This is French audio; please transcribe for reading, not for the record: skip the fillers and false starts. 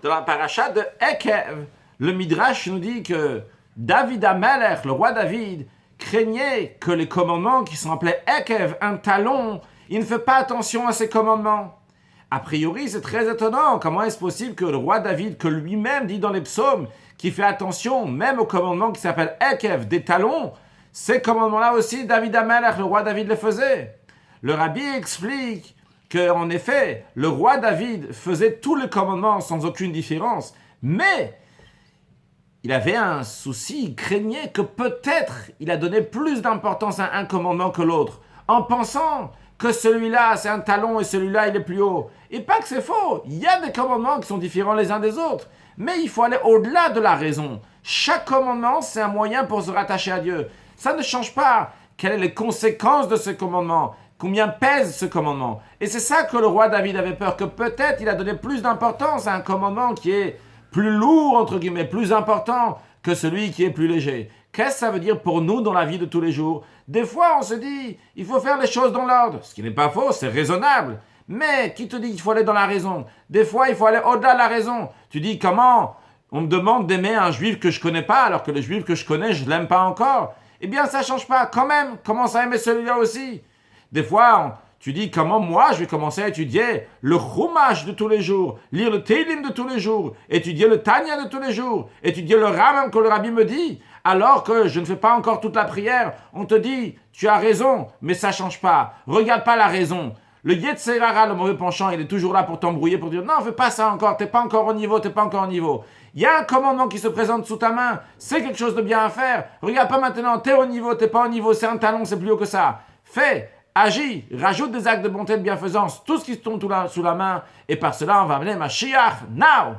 de la paracha de Ekev. Le Midrash nous dit que David Amelech, le roi David, craignait que les commandements qui sont appelés Ekev, un talon, il ne fait pas attention à ces commandements. A priori, c'est très étonnant. Comment est-ce possible que le roi David, que lui-même dit dans les psaumes, qui fait attention même aux commandements qui s'appellent Ekev, des talons, ces commandements-là aussi, David Amelech, le roi David, les faisait. Le rabbi explique qu'en effet, le roi David faisait tous les commandements sans aucune différence, mais il avait un souci, il craignait que peut-être il a donné plus d'importance à un commandement que l'autre, en pensant que celui-là c'est un talon et celui-là il est plus haut. Et pas que c'est faux, il y a des commandements qui sont différents les uns des autres, mais il faut aller au-delà de la raison. Chaque commandement c'est un moyen pour se rattacher à Dieu. Ça ne change pas quelles sont les conséquences de ce commandement, combien pèse ce commandement. Et c'est ça que le roi David avait peur, que peut-être il a donné plus d'importance à un commandement qui est plus lourd, entre guillemets, plus important que celui qui est plus léger. Qu'est-ce que ça veut dire pour nous dans la vie de tous les jours? Des fois, on se dit, il faut faire les choses dans l'ordre. Ce qui n'est pas faux, c'est raisonnable. Mais qui te dit qu'il faut aller dans la raison? Des fois, il faut aller au-delà de la raison. Tu dis, comment on me demande d'aimer un juif que je connais pas, alors que le juif que je connais, je l'aime pas encore? Eh bien, ça change pas. Quand même, commence à aimer celui-là aussi. Des fois, tu dis, comment moi, je vais commencer à étudier le Chumash de tous les jours, lire le Teilim de tous les jours, étudier le Tanya de tous les jours, étudier le Rambam que le Rabbi me dit, alors que je ne fais pas encore toute la prière. On te dit, tu as raison, mais ça ne change pas. Regarde pas la raison. Le Yetzer Hara, le mauvais penchant, il est toujours là pour t'embrouiller, pour dire, non, fais pas ça encore, t'es pas encore au niveau, t'es pas encore au niveau. Il y a un commandement qui se présente sous ta main, c'est quelque chose de bien à faire. Regarde pas maintenant, t'es au niveau, t'es pas au niveau, c'est un talon, c'est plus haut que ça. Fais. Agis, rajoute des actes de bonté et de bienfaisance, tout ce qui se tombe sous la main, et par cela on va amener Mashiach now.